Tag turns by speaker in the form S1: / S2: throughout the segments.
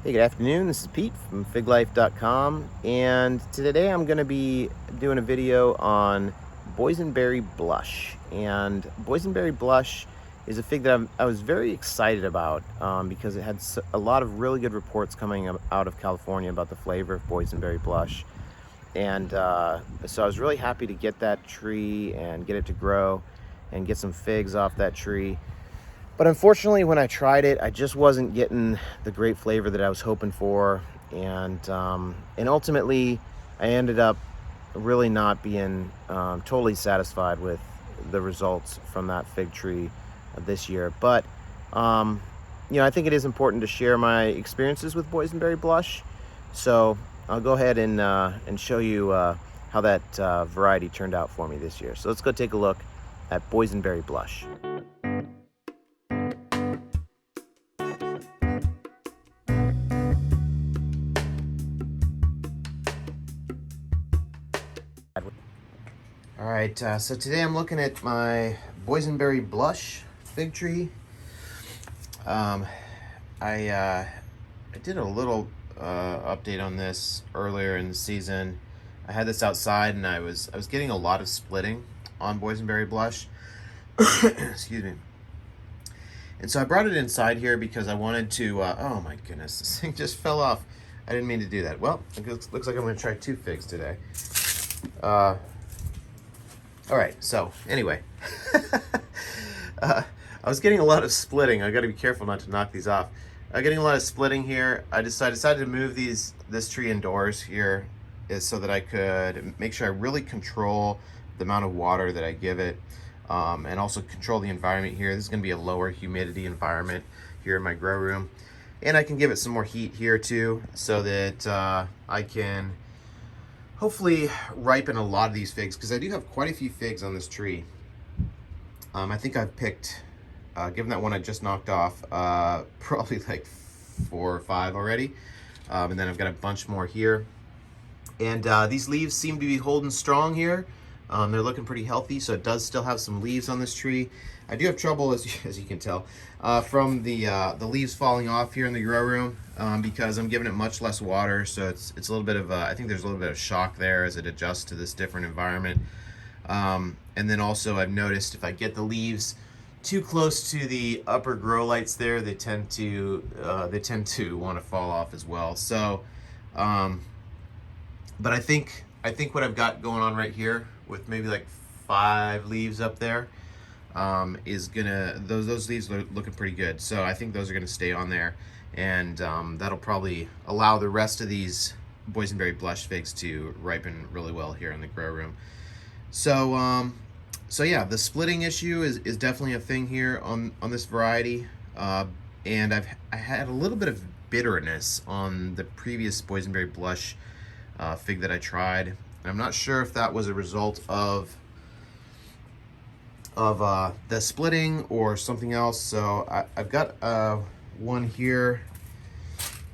S1: Hey, good afternoon. This is Pete from FigLife.com, and today I'm going to be doing a video on Boysenberry Blush. And Boysenberry Blush is a fig that I was very excited about because it had a lot of really good reports coming out of California about the flavor of Boysenberry Blush. And so I was really happy to get that tree and get it to grow and get some figs off that tree. But unfortunately, when I tried it, I just wasn't getting the great flavor that I was hoping for, and ultimately, I ended up really not being totally satisfied with the results from that fig tree this year. But I think it is important to share my experiences with Boysenberry Blush, so I'll go ahead and show you how that variety turned out for me this year. So let's go take a look at Boysenberry Blush. All right, so today I'm looking at my Boysenberry Blush fig tree. I did a little update on this earlier in the season. I had this outside, and I was getting a lot of splitting on Boysenberry Blush. Excuse me. And so I brought it inside here because I wanted to. Oh my goodness, this thing just fell off. I didn't mean to do that. Well, it looks like I'm going to try 2 figs today. All right, so anyway, I was getting a lot of splitting. I got to be careful not to knock these off. I'm getting a lot of splitting here. I decided to move this tree indoors here is so that I could make sure I really control the amount of water that I give it, and also control the environment here. This is going to be a lower humidity environment here in my grow room, and I can give it some more heat here too, so that I can hopefully ripen a lot of these figs, because I do have quite a few figs on this tree. I think I've picked, given that one I just knocked off, probably like 4 or 5 already. And then I've got a bunch more here. And these leaves seem to be holding strong here. They're looking pretty healthy, so it does still have some leaves on this tree. I do have trouble, as you can tell, from the leaves falling off here in the grow room, because I'm giving it much less water, so it's a little bit of I think there's a little bit of shock there as it adjusts to this different environment. And then also I've noticed if I get the leaves too close to the upper grow lights there, they tend to want to fall off as well. So, but I think what I've got going on right here with maybe like 5 leaves up there, is gonna, those leaves are looking pretty good. So I think those are gonna stay on there, and that'll probably allow the rest of these Boysenberry Blush figs to ripen really well here in the grow room. So so yeah, the splitting issue is definitely a thing here on this variety, and I had a little bit of bitterness on the previous Boysenberry Blush fig that I tried. I'm not sure if that was a result of the splitting or something else. So I've got one here.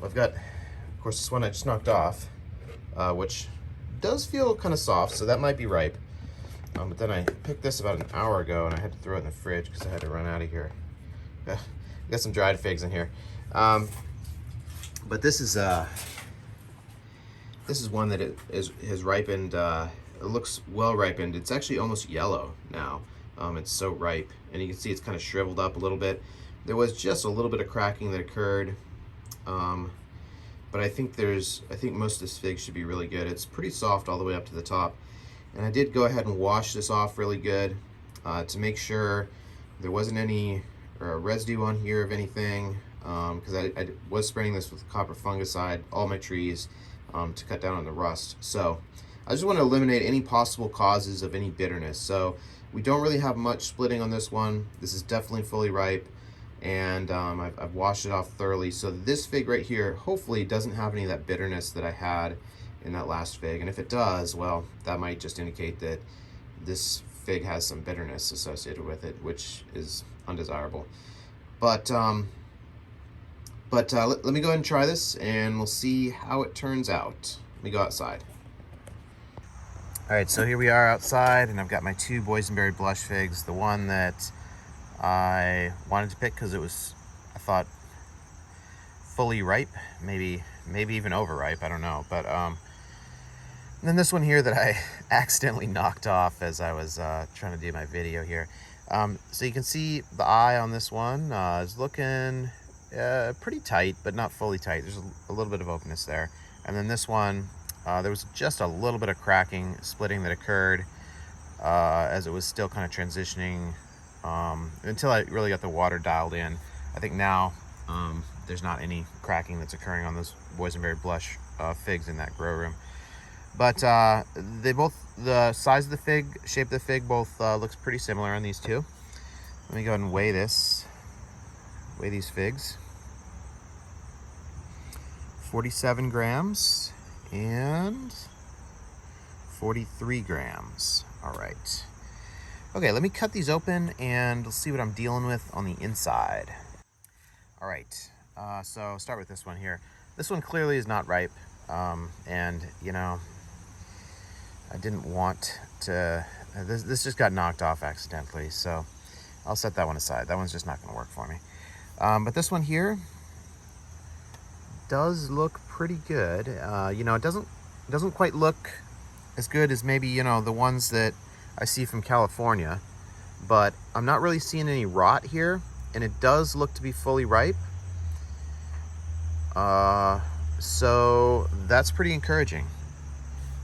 S1: I've got, of course, this one I just knocked off, which does feel kind of soft, so that might be ripe. But then I picked this about an hour ago, and I had to throw it in the fridge because I had to run out of here. Got some dried figs in here. But this is one that has ripened. It looks well ripened. It's actually almost yellow now. It's so ripe, and you can see it's kind of shriveled up a little bit. There was just a little bit of cracking that occurred, but I think most of this fig should be really good. It's pretty soft all the way up to the top, and I did go ahead and wash this off really good to make sure there wasn't any residue on here of anything, because I was spraying this with copper fungicide all my trees to cut down on the rust. So I just want to eliminate any possible causes of any bitterness. So we don't really have much splitting on this one. This is definitely fully ripe, and I've washed it off thoroughly. So this fig right here hopefully doesn't have any of that bitterness that I had in that last fig. And if it does, well, that might just indicate that this fig has some bitterness associated with it, which is undesirable. But let me go ahead and try this, and we'll see how it turns out. Let me go outside. All right, so here we are outside, and I've got my 2 Boysenberry Blush figs. The one that I wanted to pick because it was, I thought, fully ripe, maybe even overripe, I don't know. But then this one here that I accidentally knocked off as I was trying to do my video here. So you can see the eye on this one is looking pretty tight, but not fully tight. There's a little bit of openness there. And then this one, there was just a little bit of cracking, splitting that occurred as it was still kind of transitioning until I really got the water dialed in. I think now there's not any cracking that's occurring on those Boysenberry Blush figs in that grow room. But they both, the size of the fig, shape of the fig, both looks pretty similar on these two. Let me go ahead and weigh these figs. 47 grams and 43 grams. All right. Okay, let me cut these open and let's see what I'm dealing with on the inside. All right, so start with this one here. This one clearly is not ripe, and you know, I didn't want to, this just got knocked off accidentally, so I'll set that one aside. That one's just not gonna work for me. But this one here does look pretty good. You know, it doesn't quite look as good as maybe, you know, the ones that I see from California, but I'm not really seeing any rot here, and it does look to be fully ripe. So that's pretty encouraging.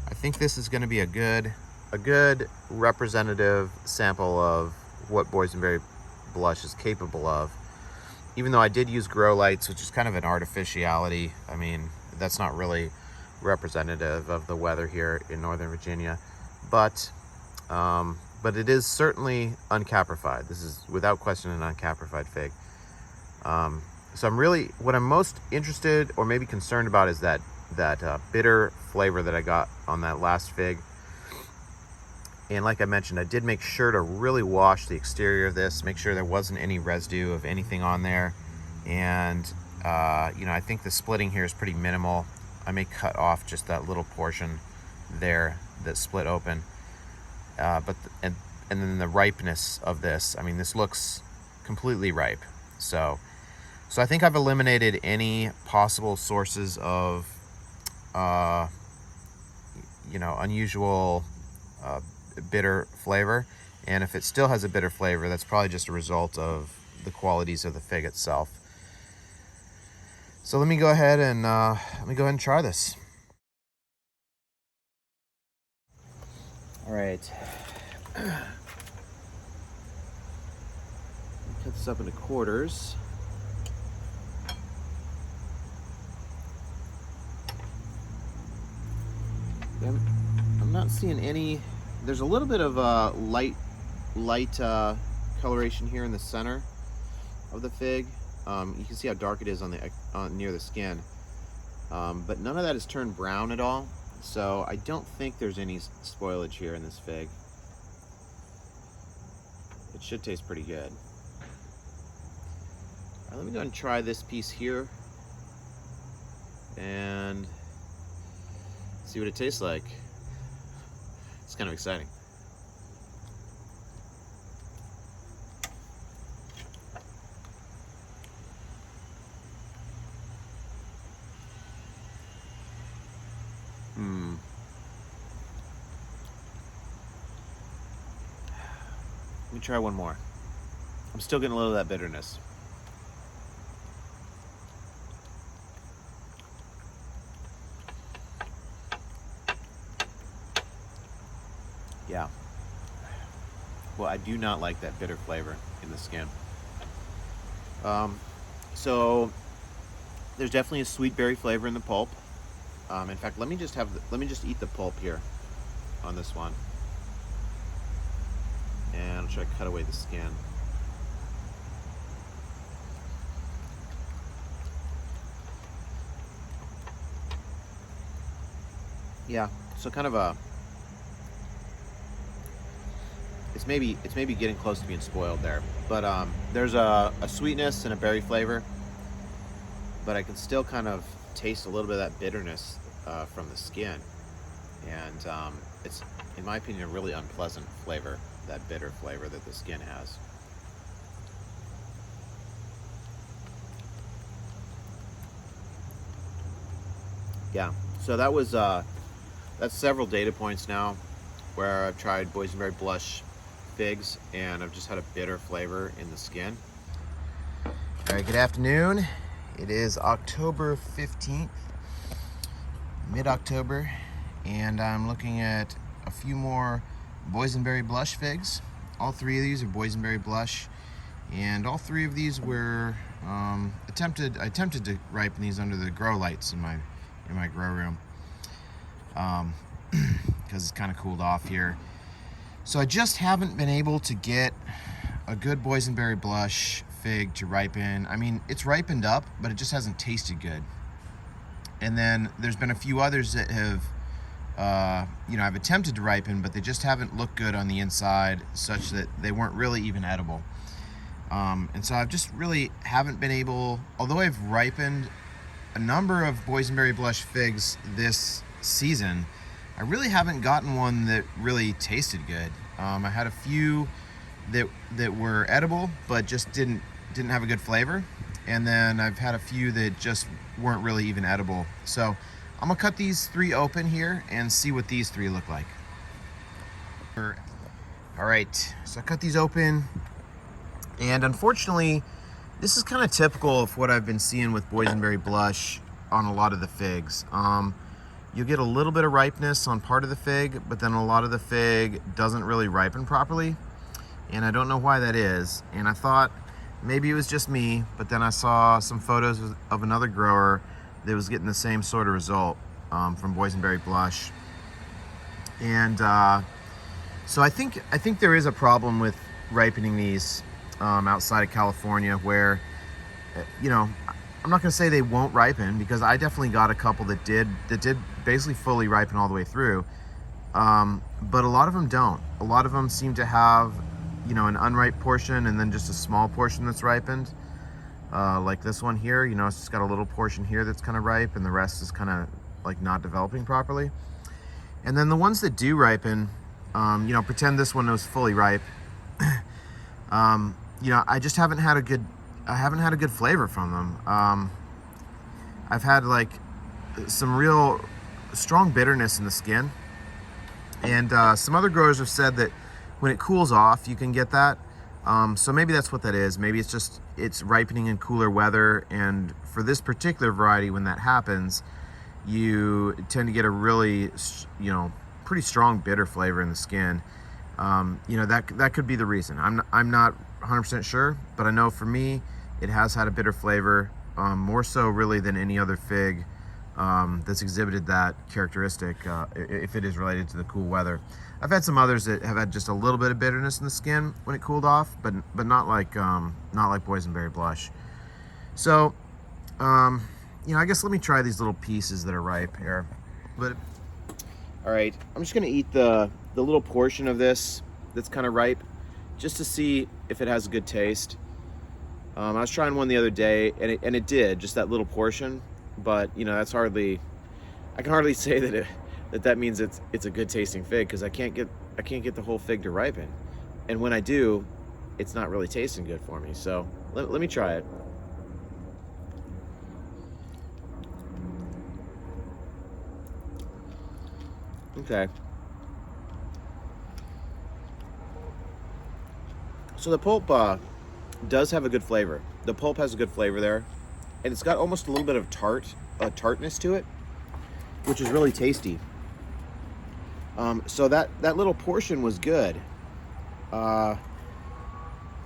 S1: I think this is going to be a good representative sample of what Boysenberry Blush is capable of. Even though I did use grow lights, which is kind of an artificiality. I mean, that's not really representative of the weather here in Northern Virginia, but it is certainly uncaprified. This is without question an uncaprified fig. So what I'm most interested or maybe concerned about is that bitter flavor that I got on that last fig. And like I mentioned, I did make sure to really wash the exterior of this, make sure there wasn't any residue of anything on there. And you know, I think the splitting here is pretty minimal. I may cut off just that little portion there that split open. And then the ripeness of this, I mean, this looks completely ripe. So I think I've eliminated any possible sources of you know, unusual bitter flavor. And if it still has a bitter flavor, that's probably just a result of the qualities of the fig itself. So let me go ahead and try this. All right. Cut this up into quarters. I'm not seeing any. There's a little bit of light coloration here in the center of the fig. You can see how dark it is on the near the skin, but none of that is turned brown at all. So I don't think there's any spoilage here in this fig. It should taste pretty good. All right, let me go ahead and try this piece here and see what it tastes like. It's kind of exciting. Let me try one more. I'm still getting a little of that bitterness. Yeah. Well, I do not like that bitter flavor in the skin. So there's definitely a sweet berry flavor in the pulp. In fact, let me just eat the pulp here on this one, and I'll try to cut away the skin. Yeah, so kind of a. It's maybe getting close to being spoiled there, but there's a sweetness and a berry flavor, but I can still kind of taste a little bit of that bitterness from the skin, and it's, in my opinion, a really unpleasant flavor, that bitter flavor that the skin has. Yeah, so that was that's several data points now where I've tried Boysenberry Blush figs and I've just had a bitter flavor in the skin. All right, good afternoon. It is October 15th, mid-October, and I'm looking at a few more Boysenberry Blush figs. All three of these are Boysenberry Blush, and all three of these were I attempted to ripen these under the grow lights in my grow room because it's kind of cooled off here. So I just haven't been able to get a good Boysenberry Blush fig to ripen. I mean, it's ripened up, but it just hasn't tasted good. And then there's been a few others that have I've attempted to ripen, but they just haven't looked good on the inside, such that they weren't really even edible. And so I've just really haven't been able, although I've ripened a number of Boysenberry Blush figs this season, I really haven't gotten one that really tasted good. I had a few that were edible, but just didn't have a good flavor. And then I've had a few that just weren't really even edible. So I'm gonna cut these three open here and see what these three look like. All right, so I cut these open, and unfortunately, this is kind of typical of what I've been seeing with Boysenberry Blush on a lot of the figs. You'll get a little bit of ripeness on part of the fig, but then a lot of the fig doesn't really ripen properly, and I don't know why that is. And I thought maybe it was just me, but then I saw some photos of another grower that was getting the same sort of result from Boysenberry Blush. And so I think there is a problem with ripening these outside of California, where I'm not going to say they won't ripen, because I definitely got a couple that did basically fully ripen all the way through, but a lot of them don't. A lot of them seem to have an unripe portion and then just a small portion that's ripened, like this one here. It's just got a little portion here that's kind of ripe, and the rest is kind of like not developing properly. And then the ones that do ripen, pretend this one was fully ripe. I just haven't had a good flavor from them. I've had like some real strong bitterness in the skin, and some other growers have said that when it cools off, you can get that. So maybe that's what that is. Maybe it's ripening in cooler weather, and for this particular variety, when that happens, you tend to get a really, pretty strong bitter flavor in the skin. That could be the reason. I'm not 100% sure, but I know for me, it has had a bitter flavor, more so really than any other fig that's exhibited that characteristic, if it is related to the cool weather. I've had some others that have had just a little bit of bitterness in the skin when it cooled off, but not like Boysenberry Blush. So, I guess let me try these little pieces that are ripe here. But all right, I'm just gonna eat the little portion of this that's kind of ripe, just to see if it has a good taste. I was trying one the other day, and it did, just that little portion. But that's I can hardly say that means it's a good tasting fig, because I can't get the whole fig to ripen, and when I do, it's not really tasting good for me. So let me try it. Okay. So the pulp does have a good flavor. The pulp has a good flavor there, and it's got almost a little bit of tartness to it, which is really tasty. So that little portion was good. And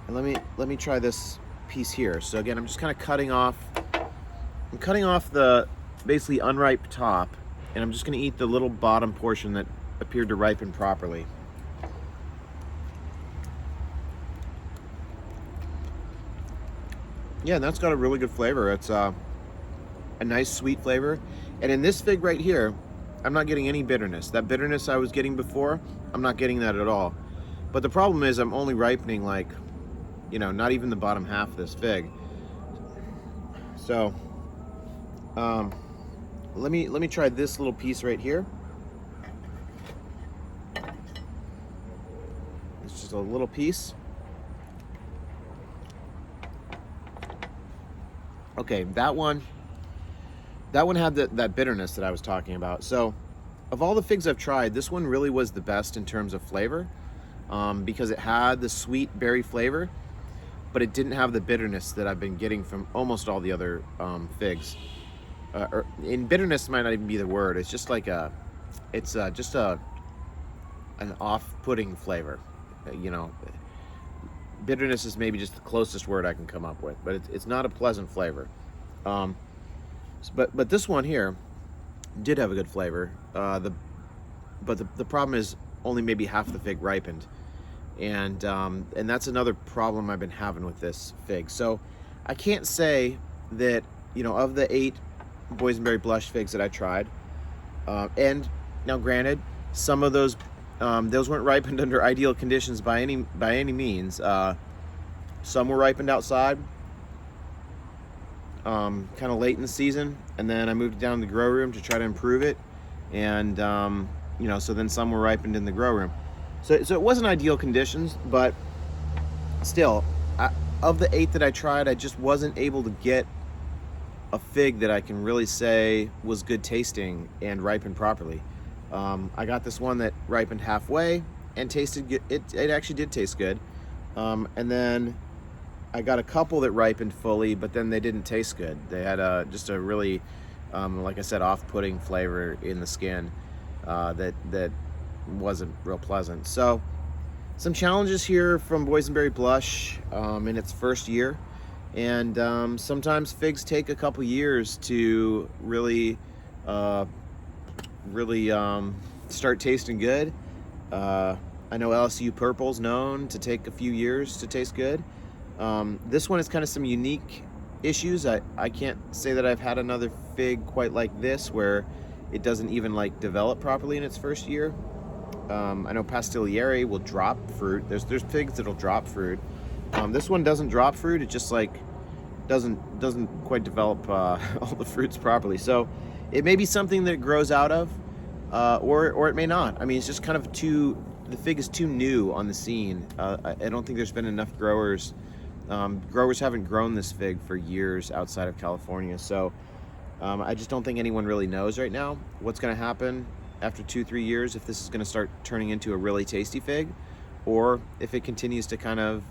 S1: let me try this piece here. So again, I'm just kind of cutting off the basically unripe top, and I'm just going to eat the little bottom portion that appeared to ripen properly. Yeah, and that's got a really good flavor. It's a nice sweet flavor. And in this fig right here, I'm not getting any bitterness. That bitterness I was getting before, I'm not getting that at all. But the problem is I'm only ripening like, not even the bottom half of this fig. So, let me try this little piece right here. It's just a little piece. Okay, that one that one had that bitterness that I was talking about. So of all the figs I've tried, this one really was the best in terms of flavor, because it had the sweet berry flavor, but it didn't have the bitterness that I've been getting from almost all the other figs. Or in bitterness might not even be the word. It's just like just an off-putting flavor. You know, bitterness is maybe just the closest word I can come up with, but it's not a pleasant flavor. But this one here did have a good flavor. But the problem is only maybe half the fig ripened, and that's another problem I've been having with this fig. So I can't say that, you know, of the 8 Boysenberry Blush figs that I tried, and now granted, some of those weren't ripened under ideal conditions by any means. Some were ripened outside, kind of late in the season, and then I moved it down to the grow room to try to improve it, and you know, so then some were ripened in the grow room. So it wasn't ideal conditions, but still, of the 8 that I tried, I just wasn't able to get a fig that I can really say was good tasting and ripened properly. I got this one that ripened halfway and tasted good. It actually did taste good. And then I got a couple that ripened fully, but then they didn't taste good. They had just a really, like I said, off-putting flavor in the skin that wasn't real pleasant. So some challenges here from Boysenberry Blush in its first year. And sometimes figs take a couple years to really start tasting good. I know LSU Purple's known to take a few years to taste good. This one is kind of some unique issues. I can't say that I've had another fig quite like this where it doesn't even like develop properly in its first year. I know Pastigliere will drop fruit. There's figs that'll drop fruit. This one doesn't drop fruit. It just like doesn't quite develop all the fruits properly. So it may be something that it grows out of, or it may not. I mean, it's just kind of the fig is too new on the scene. I don't think there's been enough growers. Growers haven't grown this fig for years outside of California. So I just don't think anyone really knows right now what's going to happen after 2-3 years, if this is going to start turning into a really tasty fig, or if it continues to kind of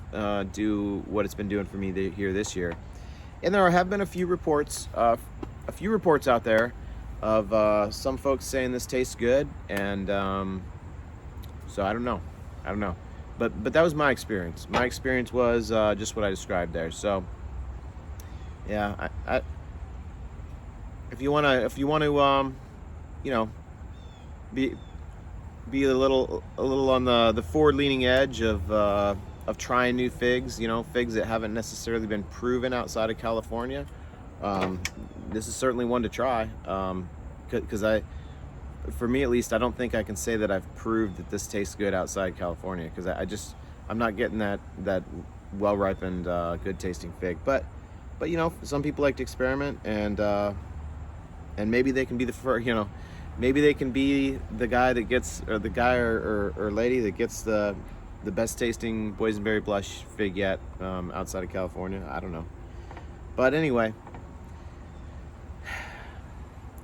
S1: do what it's been doing for me here this year. And there have been a few reports out there of some folks saying this tastes good, and so I don't know, but that was my experience. My experience was just what I described there. So yeah, if you want to you know, be a little on the forward-leaning edge of trying new figs, you know, figs that haven't necessarily been proven outside of California. This is certainly one to try, because for me at least, I don't think I can say that I've proved that this tastes good outside California, because I'm not getting that well-ripened, good-tasting fig. But you know, some people like to experiment, and maybe they can be maybe they can be the guy that gets, or the guy or lady that gets the best tasting Boysenberry Blush fig yet outside of California. I don't know. But anyway,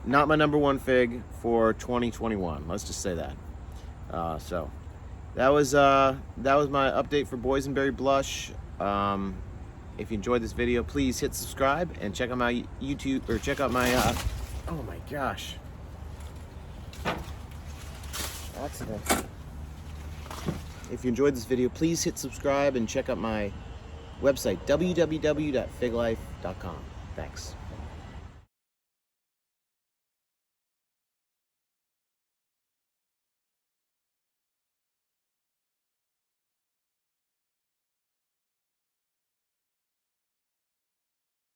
S1: not my number 1 fig for 2021. Let's just say that. So that was my update for Boysenberry Blush. If you enjoyed this video, please hit subscribe and check out my YouTube, or check out my oh my gosh, accident. If you enjoyed this video, please hit subscribe and check out my website, www.figlife.com. Thanks.